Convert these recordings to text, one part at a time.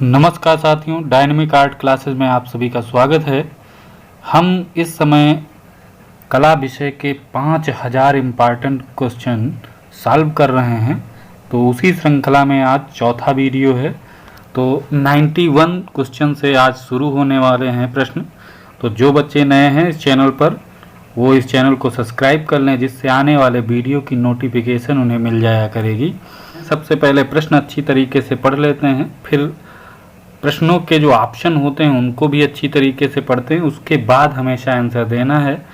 नमस्कार साथियों, dynamic art classes में आप सभी का स्वागत है। हम इस समय कला विषय के 5000 इम्पॉर्टेंट क्वेश्चन सॉल्व कर रहे हैं। तो उसी श्रृंखला में आज चौथा वीडियो है। तो 91 क्वेश्चन से आज शुरू होने वाले हैं प्रश्न। तो जो बच्चे नए हैं इस चैनल पर, वो इस चैनल को सब्सक्राइब कर लें, जिससे आने वाले वीडियो की नोटिफिकेशन उन्हें मिल जाया करेगी। सबसे पहले प्रश्न अच्छी तरीके से पढ़ लेते हैं, फिर प्रश्नों के जो ऑप्शन होते हैं उनको भी अच्छी तरीके से पढ़ते हैं। उसके बाद हमेशा आंसर देना है,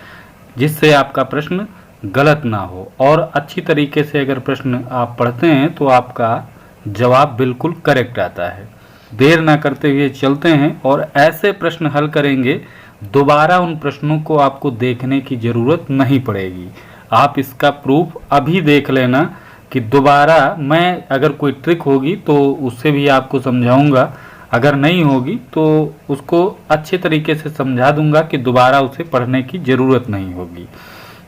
जिससे आपका प्रश्न गलत ना हो। और अच्छी तरीके से अगर प्रश्न आप पढ़ते हैं तो आपका जवाब बिल्कुल करेक्ट आता है। देर ना करते हुए चलते हैं और ऐसे प्रश्न हल करेंगे, दोबारा उन प्रश्नों को आपको देखने की ज़रूरत नहीं पड़ेगी। आप इसका प्रूफ अभी देख लेना कि दोबारा मैं अगर कोई ट्रिक होगी तो उससे भी आपको समझाऊंगा, अगर नहीं होगी तो उसको अच्छे तरीके से समझा दूंगा कि दोबारा उसे पढ़ने की ज़रूरत नहीं होगी।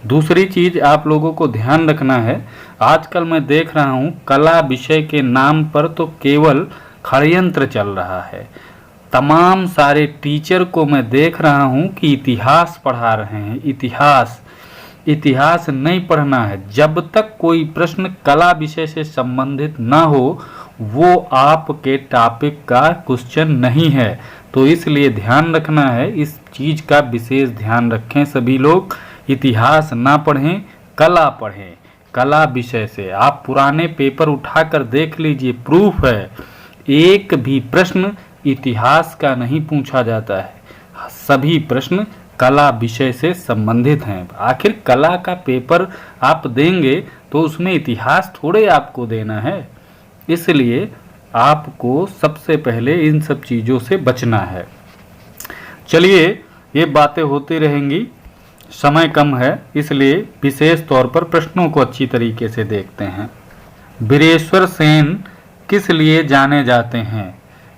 दूसरी चीज़ आप लोगों को ध्यान रखना है, आजकल मैं देख रहा हूँ कला विषय के नाम पर तो केवल षड्यंत्र चल रहा है। तमाम सारे टीचर को मैं देख रहा हूँ कि इतिहास पढ़ा रहे हैं। इतिहास नहीं पढ़ना है। जब तक कोई प्रश्न कला विषय से संबंधित ना हो, वो आपके टॉपिक का क्वेश्चन नहीं है। तो इसलिए ध्यान रखना है, इस चीज़ का विशेष ध्यान रखें। सभी लोग इतिहास ना पढ़ें, कला पढ़ें। कला विषय से आप पुराने पेपर उठाकर देख लीजिए, प्रूफ है एक भी प्रश्न इतिहास का नहीं पूछा जाता है। सभी प्रश्न कला विषय से संबंधित हैं। आखिर कला का पेपर आप देंगे तो उसमें इतिहास थोड़े आपको देना है। इसलिए आपको सबसे पहले इन सब चीज़ों से बचना है। चलिए, ये बातें होती रहेंगी, समय कम है, इसलिए विशेष तौर पर प्रश्नों को अच्छी तरीके से देखते हैं। वीरेश्वर सेन किस लिए जाने जाते हैं?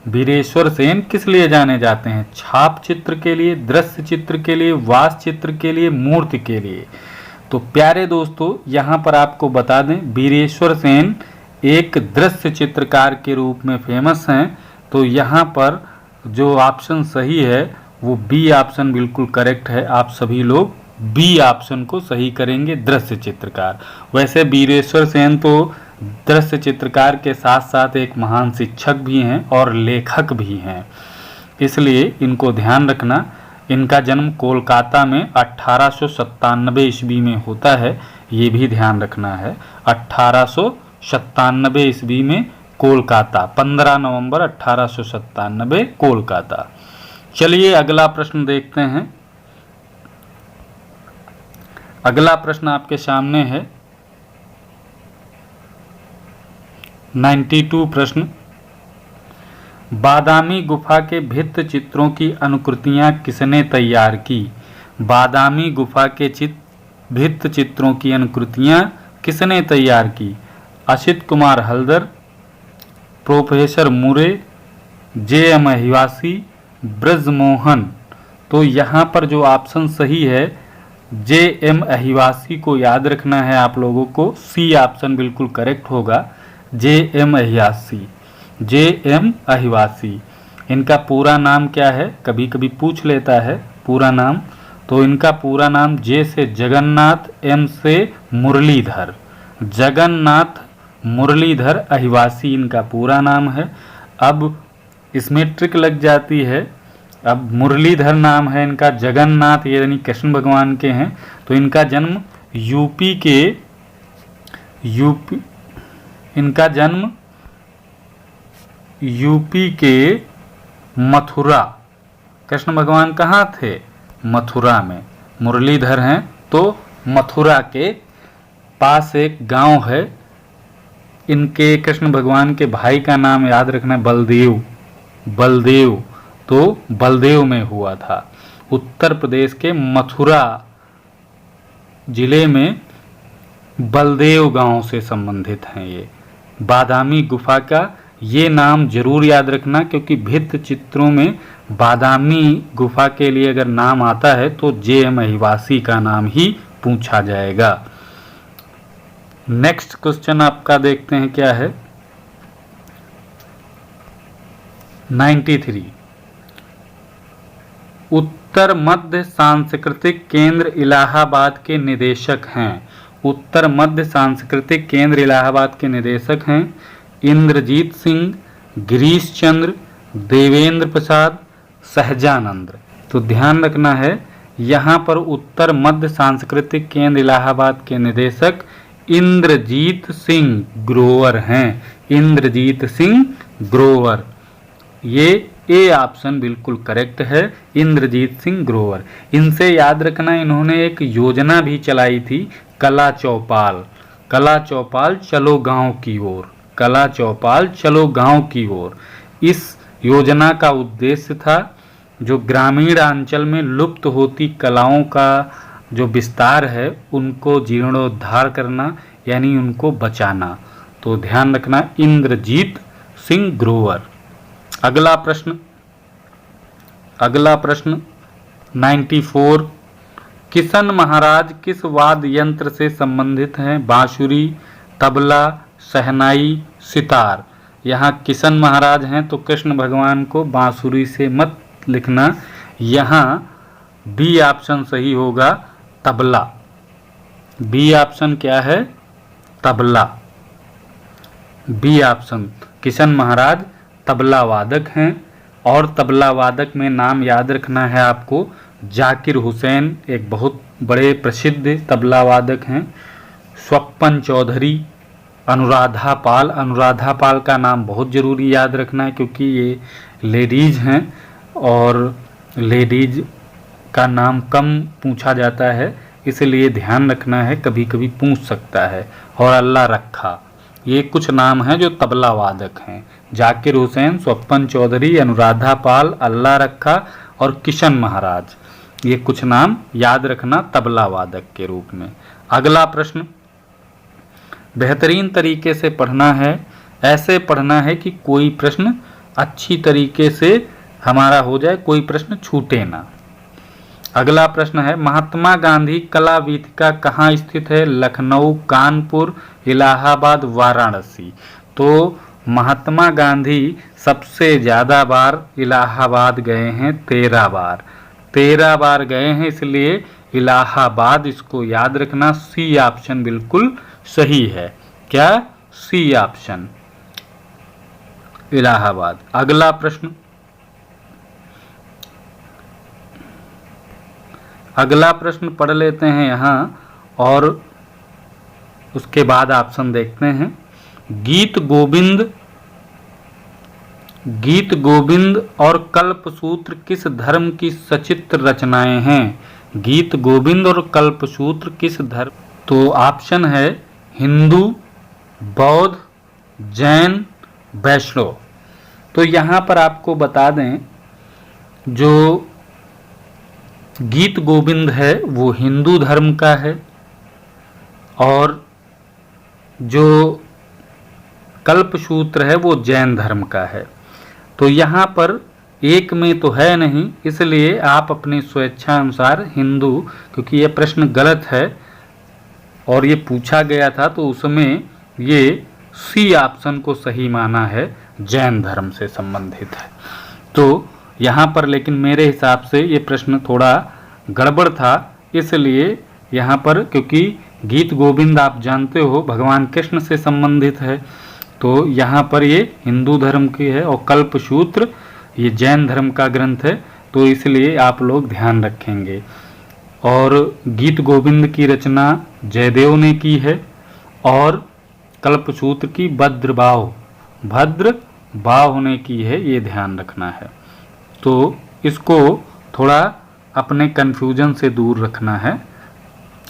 वीरेश्वर सेन किस लिए जाने जाते हैं? छाप चित्र के लिए, दृश्य चित्र के लिए, वास चित्र के लिए, मूर्ति के लिए। तो प्यारे दोस्तों, यहाँ पर आपको बता दें, वीरेश्वर सेन एक दृश्य चित्रकार के रूप में फेमस हैं। तो यहाँ पर जो ऑप्शन सही है वो बी ऑप्शन बिल्कुल करेक्ट है। आप सभी लोग बी ऑप्शन को सही करेंगे, दृश्य चित्रकार। वैसे वीरेश्वर सेन तो दृश्य चित्रकार के साथ साथ एक महान शिक्षक भी हैं और लेखक भी हैं, इसलिए इनको ध्यान रखना। इनका जन्म कोलकाता में 1897 ईस्वी में होता है, ये भी ध्यान रखना है। 1897 ईस्वी में कोलकाता, 15 नवंबर 1897 कोलकाता। चलिए अगला प्रश्न देखते हैं। अगला प्रश्न आपके सामने है 92 प्रश्न। बादामी गुफा के भित्त चित्रों की अनुकृतियां किसने तैयार की? बादामी गुफा के भित्त चित्रों की अनुकृतियां किसने तैयार की? असित कुमार हल्दर, प्रोफेसर मुरे, जे.एम. अहिवासी, ब्रजमोहन। तो यहाँ पर जो ऑप्शन सही है, जे.एम. अहिवासी को याद रखना है आप लोगों को। सी ऑप्शन बिल्कुल करेक्ट होगा, जे.एम. अहिवासी। जे.एम. अहिवासी। इनका पूरा नाम क्या है? कभी कभी पूछ लेता है पूरा नाम। तो इनका पूरा नाम जे से जगन्नाथ, एम से मुरलीधर, जगन्नाथ मुरलीधर अहिवासी इनका पूरा नाम है। अब इसमें ट्रिक लग जाती है। अब मुरलीधर नाम है इनका, जगन्नाथ यानी कृष्ण भगवान के हैं। तो इनका जन्म यूपी के मथुरा। कृष्ण भगवान कहाँ थे? मथुरा में। मुरलीधर हैं तो मथुरा के पास एक गांव है। इनके कृष्ण भगवान के भाई का नाम याद रखना, बलदेव। तो बलदेव में हुआ था। उत्तर प्रदेश के मथुरा जिले में बलदेव गांव से संबंधित हैं ये। बादामी गुफा का ये नाम जरूर याद रखना, क्योंकि भित्त चित्रों में बादामी गुफा के लिए अगर नाम आता है तो जे.एम. अहिवासी का नाम ही पूछा जाएगा। नेक्स्ट क्वेश्चन आपका देखते हैं क्या है। 93। उत्तर मध्य सांस्कृतिक केंद्र इलाहाबाद के निदेशक हैं। उत्तर मध्य सांस्कृतिक केंद्र इलाहाबाद के निदेशक हैं इंद्रजीत सिंह, गिरीश चंद्र, देवेंद्र प्रसाद, सहजानंद। तो ध्यान रखना है, यहाँ पर उत्तर मध्य सांस्कृतिक केंद्र इलाहाबाद के निदेशक इंद्रजीत सिंह ग्रोवर हैं। इंद्रजीत सिंह ग्रोवर, ये ए ऑप्शन बिल्कुल करेक्ट है, इंद्रजीत सिंह ग्रोवर। इनसे याद रखना, इन्होंने एक योजना भी चलाई थी, कला चौपाल। कला चौपाल चलो गांव की ओर, कला चौपाल चलो गांव की ओर। इस योजना का उद्देश्य था जो ग्रामीण अंचल में लुप्त होती कलाओं का जो विस्तार है उनको जीर्णोद्धार करना, यानी उनको बचाना। तो ध्यान रखना, इंद्रजीत सिंह ग्रोवर। अगला प्रश्न 94। किशन महाराज किस वाद्य यंत्र से संबंधित हैं? बांसुरी, तबला, शहनाई, सितार। यहाँ किशन महाराज हैं तो कृष्ण भगवान को बांसुरी से मत लिखना, यहाँ बी ऑप्शन सही होगा, तबला। बी ऑप्शन क्या है? तबला। बी ऑप्शन, किशन महाराज तबला वादक हैं। और तबला वादक में नाम याद रखना है आपको, जाकिर हुसैन एक बहुत बड़े प्रसिद्ध तबला वादक हैं, स्वप्न चौधरी, अनुराधा पाल। अनुराधा पाल का नाम बहुत ज़रूरी याद रखना है क्योंकि ये लेडीज़ हैं और लेडीज़ का नाम कम पूछा जाता है, इसलिए ध्यान रखना है, कभी कभी पूछ सकता है। और अल्लाह रखा, ये कुछ नाम हैं जो तबला वादक हैं। जाकिर हुसैन, स्वप्न चौधरी, अनुराधा पाल, अल्लाह रखा और किशन महाराज, ये कुछ नाम याद रखना तबला वादक के रूप में। अगला प्रश्न, बेहतरीन तरीके से पढ़ना है, ऐसे पढ़ना है कि कोई प्रश्न अच्छी तरीके से हमारा हो जाए, कोई प्रश्न छूटे ना। अगला प्रश्न है, महात्मा गांधी कला वीथिका कहाँ स्थित है? लखनऊ, कानपुर, इलाहाबाद, वाराणसी। तो महात्मा गांधी सबसे ज़्यादा बार इलाहाबाद गए हैं, 13 बार। 13 बार गए हैं, इसलिए इलाहाबाद, इसको याद रखना। सी ऑप्शन बिल्कुल सही है। क्या? C option, Allahabad. अगला प्रश्न, अगला प्रश्न पढ़ लेते हैं यहाँ और उसके बाद ऑप्शन देखते हैं। गीत गोविंद और कल्पसूत्र किस धर्म की सचित्र रचनाएं हैं? गीत गोविंद और कल्पसूत्र किस धर्म? तो ऑप्शन है हिंदू, बौद्ध, जैन, वैष्णव। तो यहाँ पर आपको बता दें, जो गीत गोविंद है वो हिंदू धर्म का है और जो कल्पसूत्र है वो जैन धर्म का है। तो यहाँ पर एक में तो है नहीं, इसलिए आप अपनी स्वेच्छा अनुसार हिंदू, क्योंकि ये प्रश्न गलत है और ये पूछा गया था तो उसमें ये सी ऑप्शन को सही माना है, जैन धर्म से संबंधित है। तो यहाँ पर लेकिन मेरे हिसाब से ये प्रश्न थोड़ा गड़बड़ था, इसलिए यहाँ पर, क्योंकि गीत गोविंद आप जानते हो भगवान कृष्ण से संबंधित है, तो यहाँ पर ये हिंदू धर्म की है और कल्पसूत्र ये जैन धर्म का ग्रंथ है, तो इसलिए आप लोग ध्यान रखेंगे। और गीत गोविंद की रचना जयदेव ने की है और कल्पसूत्र की भद्रबाहु ने की है, ये ध्यान रखना है। तो इसको थोड़ा अपने कन्फ्यूजन से दूर रखना है।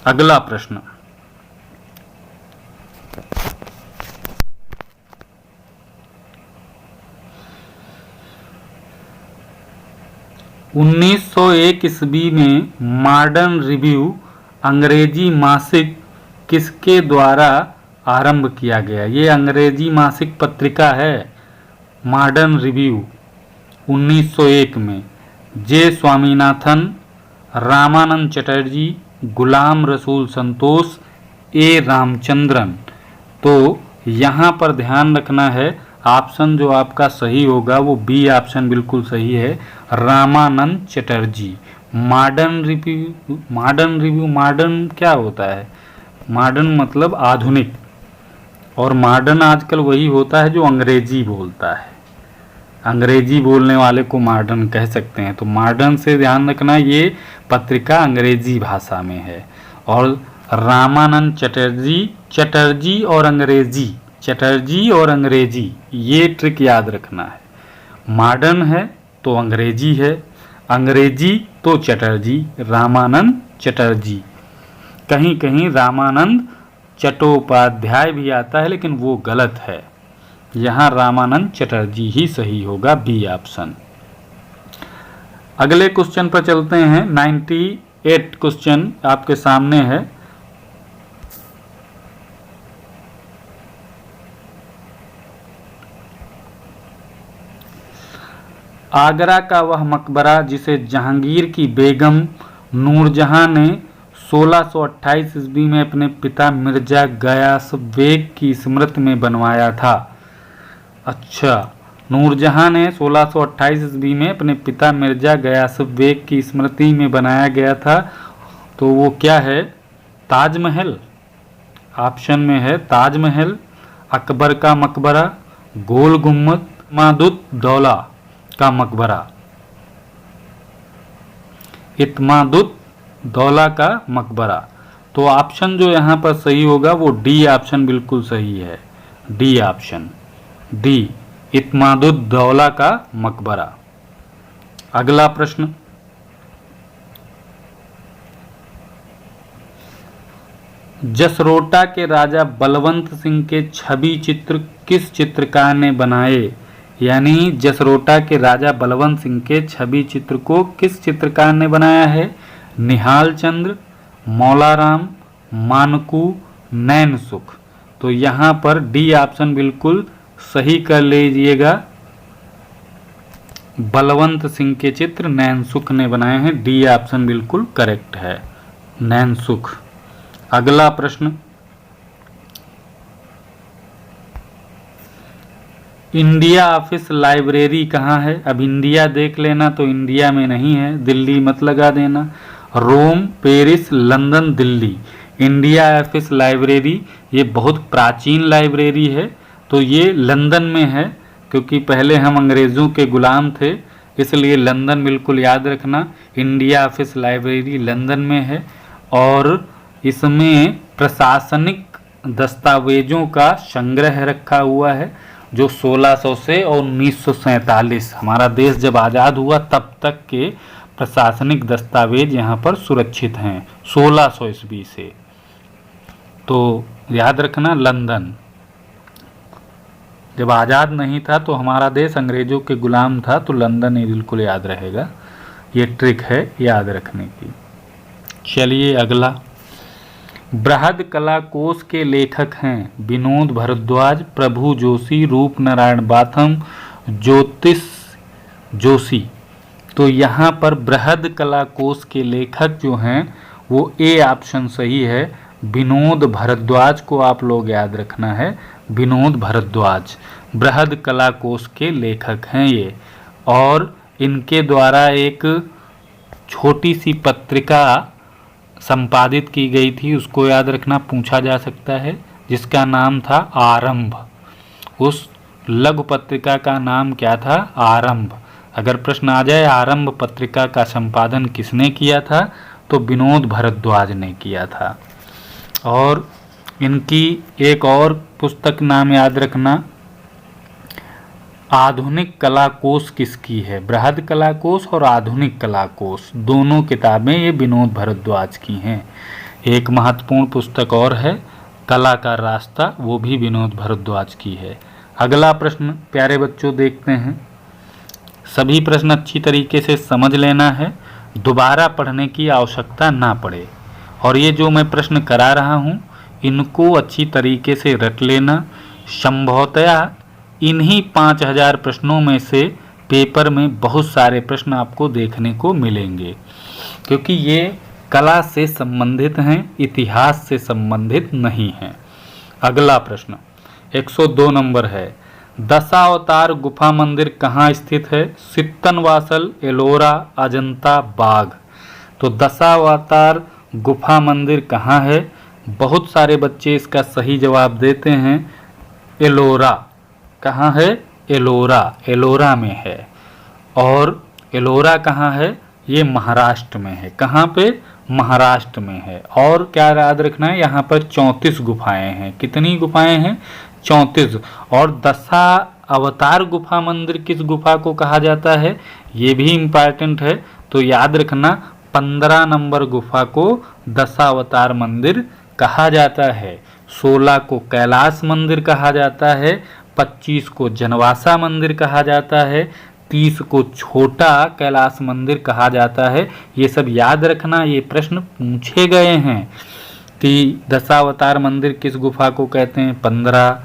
अगला प्रश्न, (1901) ईस्वी में मॉडर्न रिव्यू अंग्रेजी मासिक किसके द्वारा आरंभ किया गया? ये अंग्रेजी मासिक पत्रिका है मॉडर्न रिव्यू 1901 में। जे स्वामीनाथन, रामानंद चटर्जी, गुलाम रसूल संतोष, ए रामचंद्रन। तो यहाँ पर ध्यान रखना है, ऑप्शन जो आपका सही होगा वो बी ऑप्शन बिल्कुल सही है, Ramanand Chatterjee. Modern review, modern क्या होता है? मॉडर्न मतलब आधुनिक, और मॉडर्न आजकल वही होता है जो अंग्रेजी बोलता है। अंग्रेजी बोलने वाले को मॉडर्न कह सकते हैं। तो मॉडर्न से ध्यान रखना, ये पत्रिका अंग्रेजी भाषा में है। और रामानंद चटर्जी, चटर्जी और अंग्रेजी, चटर्जी और अंग्रेजी, ये ट्रिक याद रखना है। मॉडर्न है तो अंग्रेजी है, अंग्रेजी तो चटर्जी, रामानंद चटर्जी। कहीं कहीं रामानंद चट्टोपाध्याय भी आता है, लेकिन वो गलत है। यहाँ रामानंद चटर्जी ही सही होगा, बी ऑप्शन। अगले क्वेश्चन पर चलते हैं। 98 क्वेश्चन आपके सामने है। आगरा का वह मकबरा जिसे जहांगीर की बेगम नूरजहां ने 1628 ईस्वी में अपने पिता मिर्जा गयास बेग की स्मृति में बनवाया था। अच्छा, नूरजहां ने 1628 ईस्वी में अपने पिता मिर्जा गयास बेग की स्मृति में बनाया गया था। तो वो क्या है? ताजमहल। ऑप्शन में है ताजमहल, अकबर का मकबरा, गोल गुम्बद, इत्मादुद दौला का मकबरा। इत्मादुद दौला का मकबरा। तो ऑप्शन जो यहाँ पर सही होगा वो डी ऑप्शन बिल्कुल सही है, डी ऑप्शन, डी, इत्मादुद दौला का मकबरा। अगला प्रश्न, जसरोटा के राजा बलवंत सिंह के छवि चित्र किस चित्रकार ने बनाए? यानी जसरोटा के राजा बलवंत सिंह के छवि चित्र को किस चित्रकार ने बनाया है? निहाल चंद्र, मौलाराम, मानकू, नैनसुख। तो यहाँ पर डी ऑप्शन बिल्कुल सही कर लीजिएगा। बलवंत सिंह के चित्र नैनसुख ने बनाए हैं, डी ऑप्शन बिल्कुल करेक्ट है, नैनसुख। अगला प्रश्न, इंडिया ऑफिस लाइब्रेरी कहाँ है? अब इंडिया देख लेना, तो इंडिया में नहीं है, दिल्ली मत लगा देना। Rome, Paris, London, Delhi. India office library ये बहुत प्राचीन लाइब्रेरी है, तो ये लंदन में है, क्योंकि पहले हम अंग्रेज़ों के गुलाम थे, इसलिए लंदन बिल्कुल याद रखना। इंडिया ऑफिस लाइब्रेरी लंदन में है, और इसमें प्रशासनिक दस्तावेजों का संग्रह रखा हुआ है, जो 1600 से और 1947 हमारा देश जब आज़ाद हुआ तब तक के प्रशासनिक दस्तावेज यहाँ पर सुरक्षित हैं, 1600 ईस्वी से। तो याद रखना, लंदन। जब आज़ाद नहीं था तो हमारा देश अंग्रेज़ों के गुलाम था, तो लंदन ही बिल्कुल याद रहेगा। ये ट्रिक है याद रखने की। चलिए अगला, बृहद कला कोश के लेखक हैं विनोद भारद्वाज, प्रभु जोशी, रूप नारायण बाथम, ज्योतिष जोशी। तो यहाँ पर बृहद कला कोश के लेखक जो हैं वो ए ऑप्शन सही है, विनोद भारद्वाज को आप लोग याद रखना है, विनोद भारद्वाज बृहद कला कोश के लेखक हैं ये। और इनके द्वारा एक छोटी सी पत्रिका संपादित की गई थी, उसको याद रखना, पूछा जा सकता है, जिसका नाम था आरंभ। उस लघु पत्रिका का नाम क्या था? आरंभ। अगर प्रश्न आ जाए आरंभ पत्रिका का संपादन किसने किया था, तो विनोद भारद्वाज ने किया था। और इनकी एक और पुस्तक नाम याद रखना, आधुनिक कला कोश किसकी है? बृहद कला कोश और आधुनिक कला कोश, दोनों किताबें ये विनोद भारद्वाज की हैं। एक महत्वपूर्ण पुस्तक और है, कला का रास्ता, वो भी विनोद भारद्वाज की है। अगला प्रश्न प्यारे बच्चों देखते हैं। सभी प्रश्न अच्छी तरीके से समझ लेना है, दोबारा पढ़ने की आवश्यकता ना पड़े। और ये जो मैं प्रश्न करा रहा हूँ इनको अच्छी तरीके से रट लेना। संभवतः इन्हीं 5000 प्रश्नों में से पेपर में बहुत सारे प्रश्न आपको देखने को मिलेंगे, क्योंकि ये कला से संबंधित हैं, इतिहास से संबंधित नहीं हैं। अगला प्रश्न 102 नंबर है, दशावतार गुफा मंदिर कहाँ स्थित है? सित्तनवासल, एलोरा, अजंता, बाघ। तो दशावतार गुफा मंदिर कहाँ है? बहुत सारे बच्चे इसका सही जवाब देते हैं एलोरा। कहाँ है? एलोरा, एलोरा में है। और एलोरा कहाँ है? ये महाराष्ट्र में है। कहाँ पे? महाराष्ट्र में है। और क्या याद रखना है, यहाँ पर 34 गुफाएं हैं। कितनी गुफाएं हैं? 34। और दशा अवतार गुफा मंदिर किस गुफा को कहा जाता है? ये भी इम्पॉर्टेंट है, तो याद रखना 15 नंबर गुफा को दशावतार मंदिर कहा जाता है। 16 को कैलाश मंदिर कहा जाता है। 25 को जनवासा मंदिर कहा जाता है। 30 को छोटा कैलाश मंदिर कहा जाता है। ये सब याद रखना, ये प्रश्न पूछे गए हैं कि दशावतार मंदिर किस गुफा को कहते हैं? 15।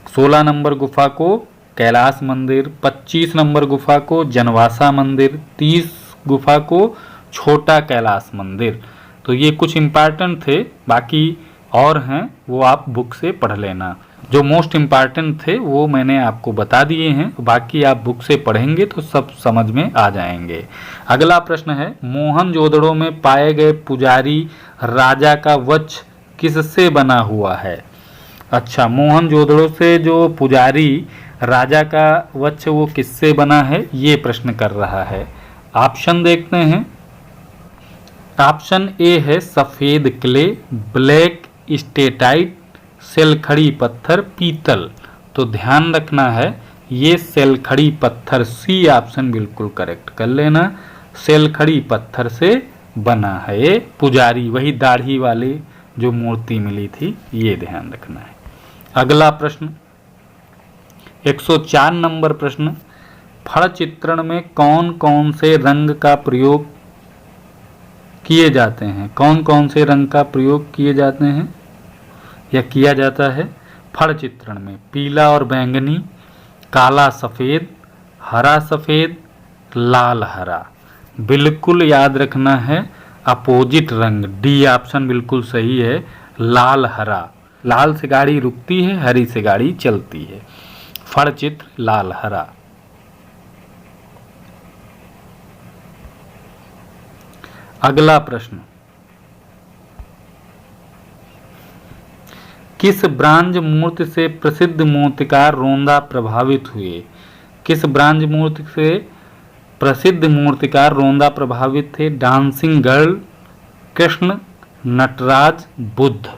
16 नंबर गुफा को कैलाश मंदिर, 25 नंबर गुफा को जनवासा मंदिर, 30 गुफा को छोटा कैलाश मंदिर। तो ये कुछ इम्पॉर्टेंट थे, बाकी और हैं वो आप बुक से पढ़ लेना। जो मोस्ट इम्पॉर्टेंट थे वो मैंने आपको बता दिए हैं, बाकी आप बुक से पढ़ेंगे तो सब समझ में आ जाएंगे। अगला प्रश्न है, मोहनजोदड़ो में पाए गए पुजारी राजा का वच किससे बना हुआ है? अच्छा, मोहनजोदड़ो से जो पुजारी राजा का वच वो किससे बना है, ये प्रश्न कर रहा है। ऑप्शन देखते हैं। ऑप्शन ए है सफ़ेद क्ले, ब्लैक स्टेटाइट, सेलखड़ी पत्थर, पीतल। तो ध्यान रखना है ये सेलखड़ी पत्थर, सी ऑप्शन बिल्कुल करेक्ट कर लेना। सेलखड़ी पत्थर से बना है ये पुजारी, वही दाढ़ी वाली जो मूर्ति मिली थी, ये ध्यान रखना है। अगला प्रश्न 104 नंबर प्रश्न, फड़ चित्रण में कौन कौन से रंग का प्रयोग किए जाते हैं? कौन कौन से रंग का प्रयोग किए जाते हैं या किया जाता है फड़ चित्रण में? पीला और बैंगनी, काला सफ़ेद, हरा सफ़ेद, लाल हरा। बिल्कुल याद रखना है अपोजिट रंग, डी ऑप्शन बिल्कुल सही है, लाल हरा। लाल से गाड़ी रुकती है, हरी से गाड़ी चलती है। फड़ चित्र लाल हरा। अगला प्रश्न, किस ब्रांज मूर्ति से प्रसिद्ध मूर्तिकार रोंदा प्रभावित हुए? किस ब्रांज मूर्ति से प्रसिद्ध मूर्तिकार रोंदा प्रभावित थे? Dancing girl, Krishna, Nataraja, Buddha.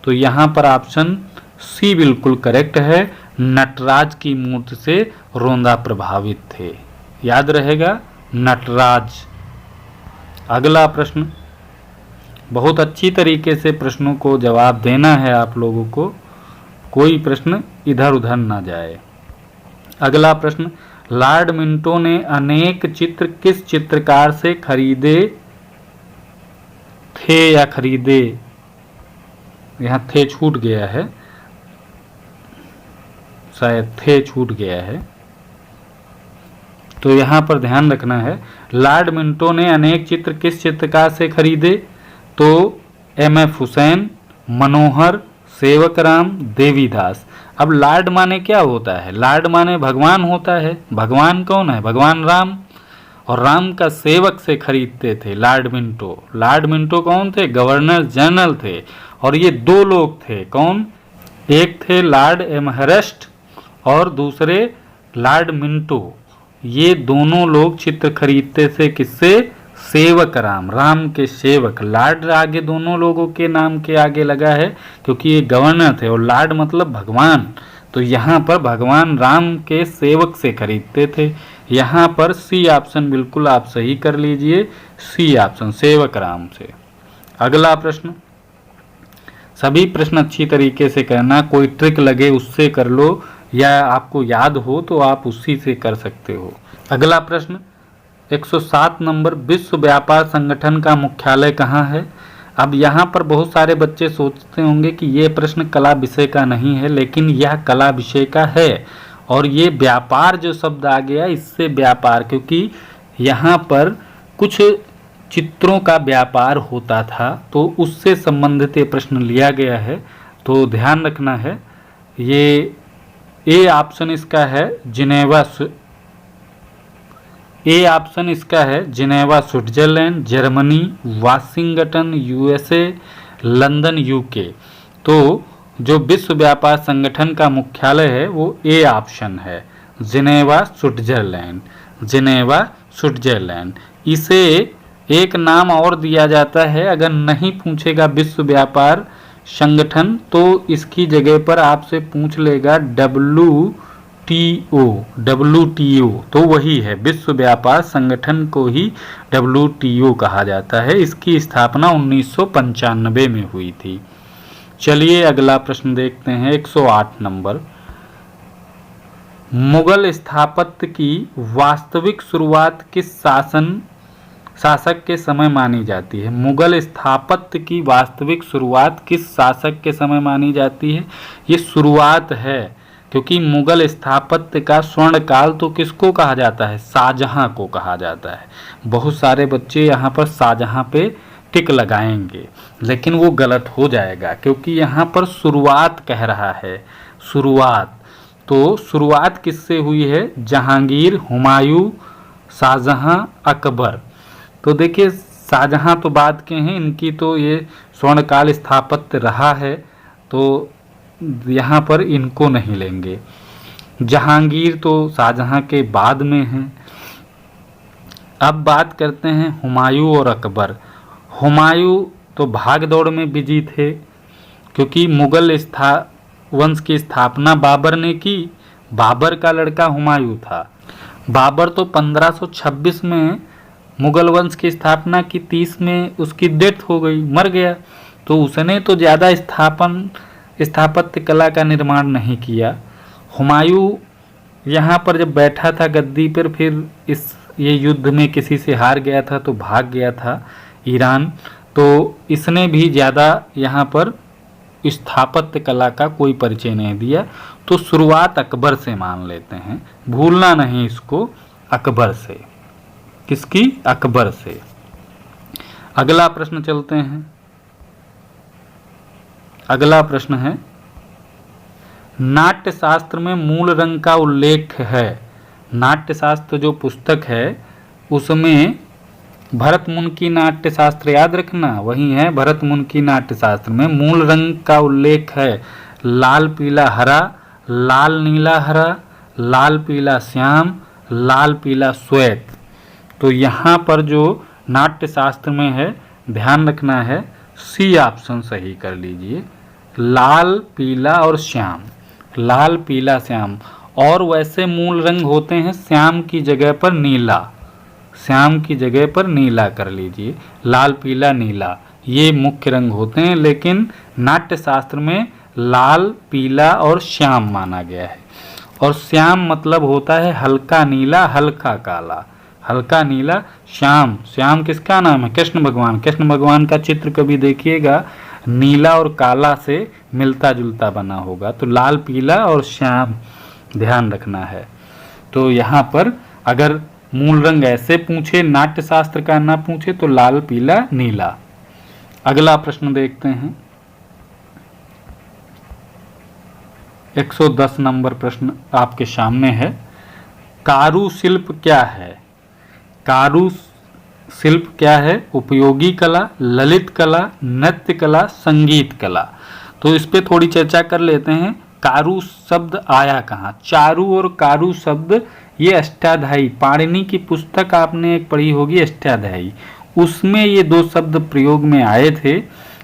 तो यहाँ पर ऑप्शन सी बिल्कुल करेक्ट है, नटराज की मूर्ति से रोंदा प्रभावित थे। याद रहेगा नटराज। अगला प्रश्न, बहुत अच्छी तरीके से प्रश्नों को जवाब देना है आप लोगों को, कोई प्रश्न इधर उधर ना जाए। अगला प्रश्न, लॉर्ड मिंटो ने अनेक चित्र किस चित्रकार से खरीदे थे या खरीदे? यहाँ थे छूट गया है, शायद थे छूट गया है, तो यहाँ पर ध्यान रखना है। लॉर्ड मिंटो ने अनेक चित्र किस चित्रकार से खरीदे? तो एम.एफ. हुसैन, मनोहर, सेवकराम, देवीदास। अब लॉर्ड माने क्या होता है? लॉर्ड माने भगवान होता है। भगवान कौन है? भगवान राम। और राम का सेवक से खरीदते थे लॉर्ड मिंटो। लॉर्ड मिंटो कौन थे? गवर्नर जनरल थे। और ये दो लोग थे, कौन? एक थे लॉर्ड एमहरेस्ट और दूसरे लॉर्ड मिंटो। ये दोनों लोग चित्र खरीदते थे किससे? सेवक राम, राम के सेवक। लॉर्ड आगे दोनों लोगों के नाम के आगे लगा है क्योंकि ये गवर्नर थे, और लॉर्ड मतलब भगवान, तो यहाँ पर भगवान राम के सेवक से खरीदते थे। यहाँ पर सी ऑप्शन बिल्कुल आप सही कर लीजिए, सी ऑप्शन सेवक राम से। अगला प्रश्न, सभी प्रश्न अच्छी तरीके से करना, कोई ट्रिक लगे उससे कर लो, या आपको याद हो तो आप उसी से कर सकते हो। अगला प्रश्न 107 नंबर, विश्व व्यापार संगठन का मुख्यालय कहाँ है? अब यहाँ पर बहुत सारे बच्चे सोचते होंगे कि ये प्रश्न कला विषय का नहीं है, लेकिन यह कला विषय का है। और ये व्यापार जो शब्द आ गया, इससे व्यापार, क्योंकि यहाँ पर कुछ चित्रों का व्यापार होता था तो उससे संबंधित ये प्रश्न लिया गया है। तो ध्यान रखना है, ये ए ऑप्शन इसका है Geneva Switzerland, Germany, Washington USA, London UK. तो जो विश्व व्यापार संगठन का मुख्यालय है वो ए ऑप्शन है, जिनेवा स्विट्जरलैंड। इसे एक नाम और दिया जाता है, अगर नहीं पूछेगा विश्व व्यापार संगठन तो इसकी जगह पर आपसे पूछ लेगा WTO। तो वही है, विश्व व्यापार संगठन को ही WTO कहा जाता है। इसकी स्थापना 1995 में हुई थी। चलिए अगला प्रश्न देखते हैं, 108 नंबर। मुगल स्थापत्य की वास्तविक शुरुआत किस शासक के समय मानी जाती है? मुगल स्थापत्य की वास्तविक शुरुआत किस शासक के समय मानी जाती है? ये शुरुआत है, क्योंकि मुगल स्थापत्य का स्वर्ण काल तो किसको कहा जाता है? शाहजहां को कहा जाता है। बहुत सारे बच्चे यहाँ पर शाहजहां पे टिक लगाएंगे, लेकिन वो गलत हो जाएगा, क्योंकि यहाँ पर शुरुआत कह रहा है, शुरुआत। तो शुरुआत किससे हुई है? जहांगीर, हुमायूं, शाहजहां, अकबर। तो देखिए शाहजहां तो बाद के हैं, इनकी तो ये स्वर्णकाल स्थापत्य रहा है, तो यहाँ पर इनको नहीं लेंगे। जहांगीर तो शाहजहां के बाद में हैं। अब बात करते हैं हुमायूं और अकबर। हुमायूं तो भाग दौड़ में बिजी थे, क्योंकि मुगल वंश की स्थापना बाबर ने की। बाबर का लड़का हुमायूं था। बाबर तो 1526 में मुगल वंश की स्थापना की, 30 में उसकी डेथ हो गई, मर गया। तो उसने तो ज़्यादा स्थापत्य कला का निर्माण नहीं किया। हुमायूं यहाँ पर जब बैठा था गद्दी पर, फिर ये युद्ध में किसी से हार गया था तो भाग गया था ईरान। तो इसने भी ज़्यादा यहाँ पर स्थापत्य कला का कोई परिचय नहीं दिया। तो शुरुआत अकबर से मान लेते हैं, भूलना नहीं इसको, अकबर से। किसकी? अकबर से। अगला प्रश्न चलते हैं। अगला प्रश्न है, नाट्य शास्त्र में मूल रंग का उल्लेख है। नाट्य शास्त्र जो पुस्तक है उसमें भरत मुनि की नाट्य शास्त्र, याद रखना वही है, भरत मुनि की नाट्य शास्त्र में मूल रंग का उल्लेख है। लाल पीला हरा, लाल नीला हरा, लाल पीला श्याम, लाल पीला श्वेत। तो यहाँ पर जो नाट्य शास्त्र में है, ध्यान रखना है, सी ऑप्शन सही कर लीजिए, लाल पीला और श्याम, लाल पीला श्याम। और वैसे मूल रंग होते हैं श्याम की जगह पर नीला, श्याम की जगह पर नीला कर लीजिए, लाल पीला नीला, ये मुख्य रंग होते हैं। लेकिन नाट्य शास्त्र में लाल पीला और श्याम माना गया है। और श्याम मतलब होता है हल्का नीला, हल्का काला, हल्का नीला। श्याम, श्याम किसका नाम है? कृष्ण भगवान। कृष्ण भगवान का चित्र कभी देखिएगा, नीला और काला से मिलता जुलता बना होगा। तो लाल पीला और श्याम ध्यान रखना है। तो यहाँ पर अगर मूल रंग ऐसे पूछे, नाट्य शास्त्र का ना पूछे, तो लाल पीला नीला। अगला प्रश्न देखते हैं, 110 नंबर प्रश्न आपके सामने है। कारू शिल्प क्या है? कारू शिल्प क्या है? उपयोगी कला, ललित कला, नृत्य कला, संगीत कला। तो इस पे थोड़ी चर्चा कर लेते हैं। कारू शब्द आया कहाँ? चारू और कारू शब्द ये अष्टाध्यायी, पाणिनि की पुस्तक आपने एक पढ़ी होगी अष्टाध्यायी, उसमें ये दो शब्द प्रयोग में आए थे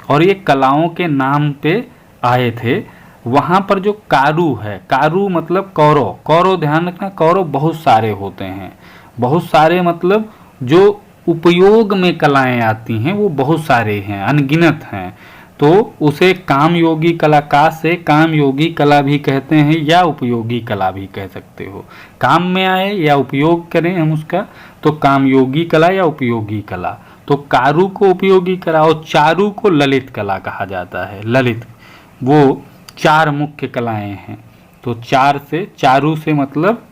और ये कलाओं के नाम पे आए थे। वहाँ पर जो कारू है, कारू मतलब कौरव, कौरव ध्यान रखना, कौरव बहुत सारे होते हैं, बहुत सारे मतलब जो उपयोग में कलाएं आती हैं वो बहुत सारे हैं, अनगिनत हैं। तो उसे काम योगी कला का से काम योगी कला भी कहते हैं या उपयोगी कला भी कह सकते हो। काम में आए या उपयोग करें हम उसका, तो काम योगी कला या उपयोगी कला। तो कारू को उपयोगी कला और चारू को ललित कला कहा जाता है। ललित वो चार मुख्य कलाएं हैं। तो चार से, चारू से मतलब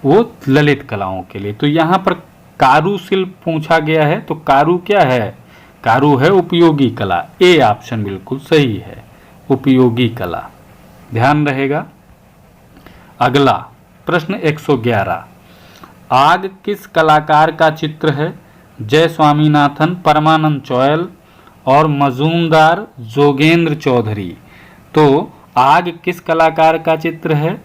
वो ललित कलाओं के लिए। तो यहाँ पर कारू शिल्प पूछा गया है, तो कारू क्या है? कारू है उपयोगी कला। ए ऑप्शन बिल्कुल सही है, उपयोगी कला। ध्यान रहेगा। अगला प्रश्न 111, आग किस कलाकार का चित्र है? जय स्वामीनाथन, परमानंद चौयल और मजूमदार जोगेंद्र चौधरी। तो आग किस कलाकार का चित्र है?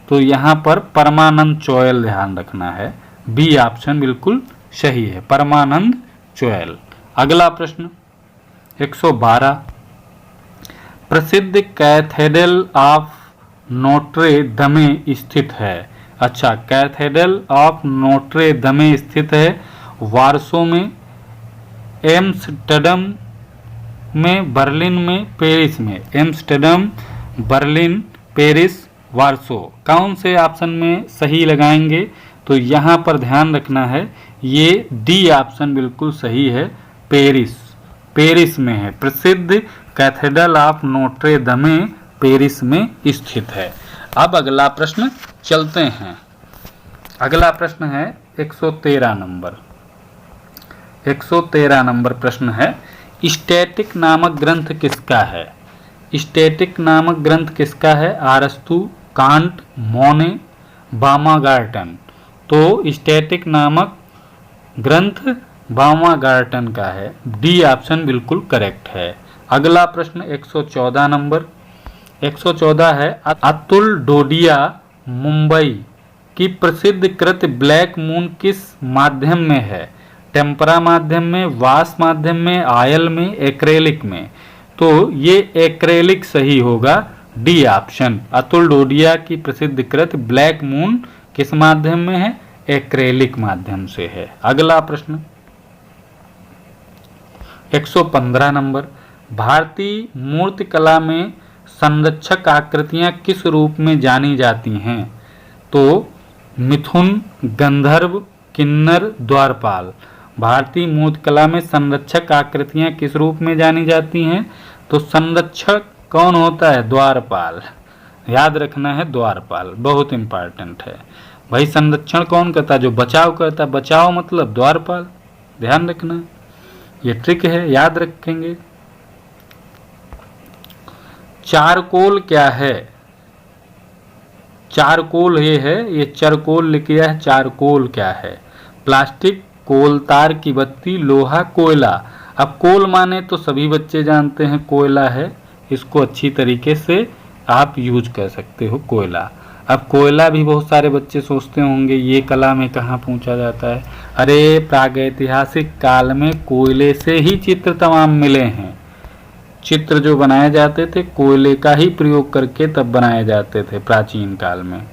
तो यहाँ पर परमानंद चौयल ध्यान रखना है। बी ऑप्शन बिल्कुल सही है, परमानंद चौयल। अगला प्रश्न 112, प्रसिद्ध कैथेड्रल ऑफ नोट्रे दमे स्थित है। अच्छा, कैथेड्रल ऑफ नोट्रे दमे स्थित है वार्सो में, एम्स्टर्डम में, बर्लिन में, पेरिस में। Amsterdam, Berlin, Paris, वार्सो। कौन से ऑप्शन में सही लगाएंगे? तो यहाँ पर ध्यान रखना है, ये डी ऑप्शन बिल्कुल सही है, पेरिस। पेरिस में है, प्रसिद्ध कैथेड्रल ऑफ नोट्रे दमे पेरिस में स्थित है। अब अगला प्रश्न चलते हैं। अगला प्रश्न है 113 नंबर। 113 नंबर प्रश्न है, स्टैटिक नामक ग्रंथ किसका है? स्टैटिक नामक ग्रंथ किसका है? अरस्तु, कांट, मोने, बामागार्टन। तो स्टैटिक नामक ग्रंथ बामागार्टन का है। डी ऑप्शन बिल्कुल करेक्ट है। अगला प्रश्न 114 नंबर। 114 है, अतुल डोडिया मुंबई की प्रसिद्ध कृत ब्लैक मून किस माध्यम में है? टेम्परा माध्यम में, वाश माध्यम में, आयल में, एक्रेलिक में। तो ये एक्रेलिक सही होगा, डी ऑप्शन। अतुल डोडिया की प्रसिद्ध कृत ब्लैक मून किस माध्यम में है? एक्रेलिक माध्यम से है। अगला प्रश्न 115 नंबर, भारतीय मूर्तिकला में संरक्षक आकृतियां किस रूप में जानी जाती हैं? तो मिथुन, गंधर्व, किन्नर, द्वारपाल। भारतीय मूर्तिकला में संरक्षक आकृतियां किस रूप में जानी जाती हैं? तो संरक्षक कौन होता है? द्वारपाल। याद रखना है, द्वारपाल बहुत इंपॉर्टेंट है भाई। संरक्षण कौन करता है? जो बचाव करता है। बचाव मतलब द्वारपाल, ध्यान रखना, ये ट्रिक है, याद रखेंगे। चारकोल क्या है? चारकोल ये है, ये चारकोल लिख दिया है। चारकोल क्या है? प्लास्टिक, कोल तार की बत्ती, लोहा, कोयला। अब कोल माने तो सभी बच्चे जानते हैं कोयला है, इसको अच्छी तरीके से आप यूज कर सकते हो, कोयला। अब कोयला भी बहुत सारे बच्चे सोचते होंगे ये कला में कहाँ पूछा जाता है। अरे प्रागैतिहासिक काल में कोयले से ही चित्र तमाम मिले हैं। चित्र जो बनाए जाते थे कोयले का ही प्रयोग करके तब बनाए जाते थे प्राचीन काल में।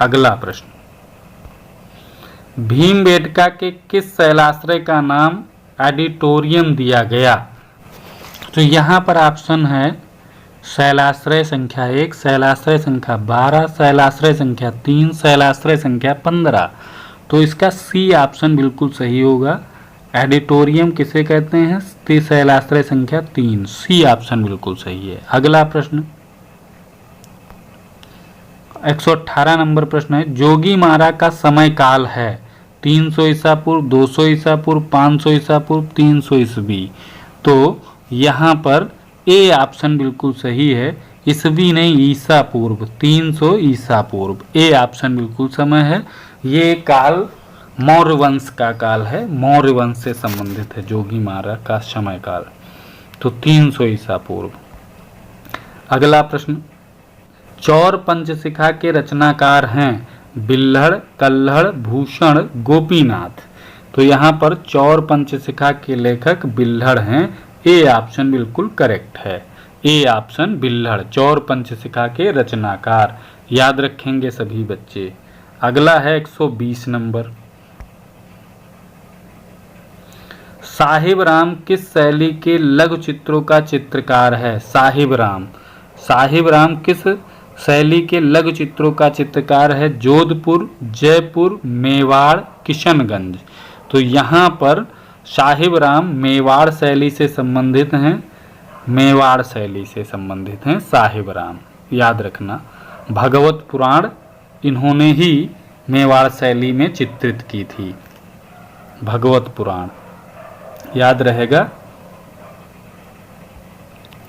अगला प्रश्न, भीमबेटका के किस शैलाश्रय का नाम ऑडिटोरियम दिया गया? तो यहाँ पर ऑप्शन है शैलाश्रय संख्या 1, शैलाश्रय संख्या 12, शैलाश्रय संख्या 3, शैलाश्रय संख्या 15। तो इसका सी ऑप्शन बिल्कुल सही होगा। ऑडिटोरियम किसे कहते हैं? शैलाश्रय संख्या 3, सी ऑप्शन बिल्कुल सही है। अगला प्रश्न 118 नंबर प्रश्न है, जोगी मारा का समय काल है 300 ईसा पूर्व, 200 ईसा पूर्व, 500 ईसा पूर्व, 300 ईस्वी। तो यहाँ पर ए ऑप्शन बिल्कुल सही है, ईस्वी नहीं ईसा पूर्व, 300 ईसा पूर्व। ए ऑप्शन बिल्कुल समय है। ये काल मौर्य वंश का काल है, मौर्य वंश से संबंधित है जोगी मारा का समय काल। तो 300 ईसा पूर्व। अगला प्रश्न, चौर पंचशिखा के रचनाकार हैं बिल्हड़, कल्हड़, भूषण, गोपीनाथ। तो यहाँ पर चौर पंचशिखा के लेखक बिल्हड़ हैं। ए ऑप्शन बिल्कुल करेक्ट है। ए ऑप्शन बिल्हड़, चौर पंचशिखा के रचनाकार, याद रखेंगे सभी बच्चे। अगला है 120 नंबर, साहिब राम किस शैली के लघु चित्रों का चित्रकार है? साहिब राम, साहिब राम किस शैली के लघु चित्रों का चित्रकार है? जोधपुर, जयपुर, मेवाड़, किशनगंज। तो यहाँ पर साहिब राम मेवाड़ शैली से संबंधित हैं, मेवाड़ शैली से संबंधित हैं साहिब राम, याद रखना। भगवत पुराण इन्होंने ही मेवाड़ शैली में चित्रित की थी, भगवत पुराण, याद रहेगा।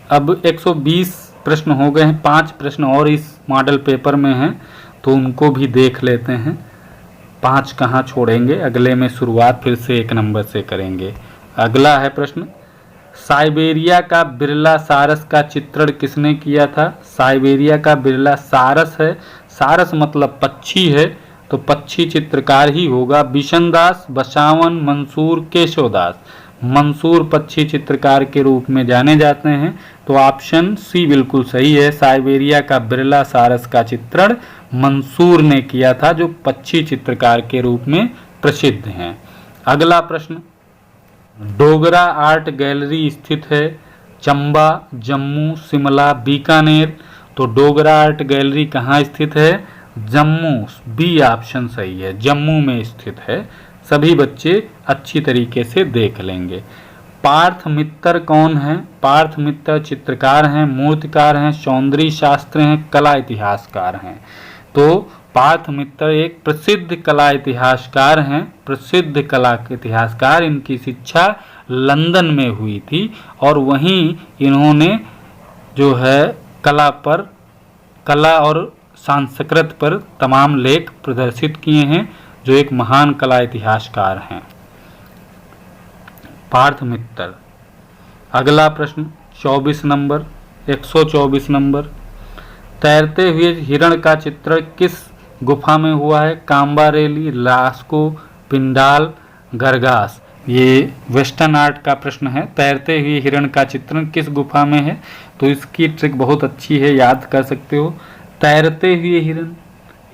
अब 120 प्रश्न हो गए हैं, 5 प्रश्न और इस मॉडल पेपर में हैं, तो उनको भी देख लेते हैं। 5 कहाँ छोड़ेंगे, अगले में शुरुआत फिर से 1 नंबर से करेंगे। अगला है प्रश्न, साइबेरिया का बिरला सारस का चित्रण किसने किया था? साइबेरिया का बिरला सारस है, सारस मतलब पक्षी है, तो पक्षी चित्रकार ही होगा। बिशनदास, बसावन, मंसूर, केशवदास। मंसूर पक्षी चित्रकार के रूप में जाने जाते हैं, तो ऑप्शन सी बिल्कुल सही है। साइबेरिया का बिरला सारस का चित्रण मंसूर ने किया था, जो पक्षी चित्रकार के रूप में प्रसिद्ध हैं। अगला प्रश्न, डोगरा आर्ट गैलरी स्थित है चंबा, जम्मू, शिमला, बीकानेर। तो डोगरा आर्ट गैलरी कहाँ स्थित है? जम्मू, बी ऑप्शन सही है, जम्मू में स्थित है। सभी बच्चे अच्छी तरीके से देख लेंगे। पार्थ मित्तर कौन है? पार्थ मित्तर चित्रकार हैं, मूर्तिकार हैं, सौंदर्य शास्त्र हैं, कला इतिहासकार हैं। तो पार्थ मित्तर एक प्रसिद्ध कला इतिहासकार हैं, प्रसिद्ध कला इतिहासकार। इनकी शिक्षा लंदन में हुई थी और वहीं इन्होंने जो है कला और संस्कृत पर तमाम लेख प्रदर्शित किए हैं, जो एक महान कला इतिहासकार हैं, पार्थ मित्तर। अगला प्रश्न 24 नंबर, 124 नंबर, तैरते हुए हिरण का चित्रण किस गुफा में हुआ है? काम्बारेली, लास्को, पिंडाल, गरगास। ये वेस्टर्न आर्ट का प्रश्न है। तैरते हुए हिरण का चित्रण किस गुफा में है? तो इसकी ट्रिक बहुत अच्छी है, याद कर सकते हो। तैरते हुए हिरण,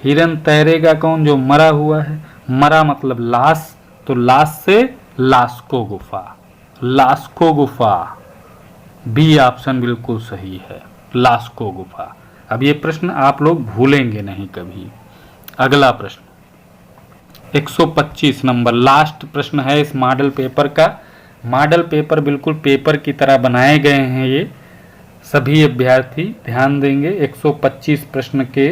हिरण तैरेगा कौन? जो मरा हुआ है। मरा मतलब लाश, तो लाश से लास्को गुफा, लास्को गुफा, बी ऑप्शन बिल्कुल सही है, लास्को गुफा। अब ये प्रश्न आप लोग भूलेंगे नहीं कभी। अगला प्रश्न 125 नंबर, लास्ट प्रश्न है इस मॉडल पेपर का। मॉडल पेपर बिल्कुल पेपर की तरह बनाए गए हैं ये, सभी अभ्यर्थी ध्यान देंगे। 125 प्रश्न के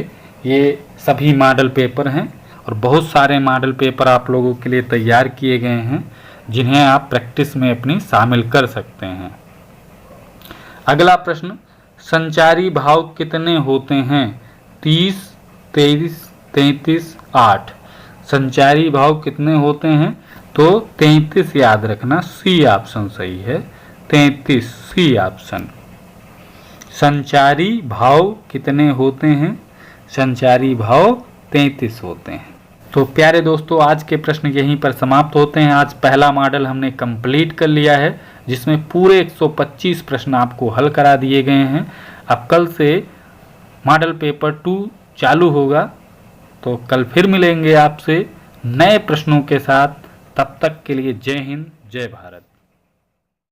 ये सभी मॉडल पेपर हैं और बहुत सारे मॉडल पेपर आप लोगों के लिए तैयार किए गए हैं, जिन्हें आप प्रैक्टिस में अपनी शामिल कर सकते हैं। अगला प्रश्न, संचारी भाव कितने होते हैं? 30, 23, 33, 8। संचारी भाव कितने होते हैं? तो 33 याद रखना, सी ऑप्शन सही है, 33 सी ऑप्शन। संचारी भाव कितने होते हैं? संचारी भाव 33 होते हैं। तो प्यारे दोस्तों, आज के प्रश्न यहीं पर समाप्त होते हैं। आज पहला मॉडल हमने कंप्लीट कर लिया है, जिसमें पूरे 125 प्रश्न आपको हल करा दिए गए हैं। अब कल से मॉडल पेपर 2 चालू होगा, तो कल फिर मिलेंगे आपसे नए प्रश्नों के साथ। तब तक के लिए जय हिंद, जय भारत।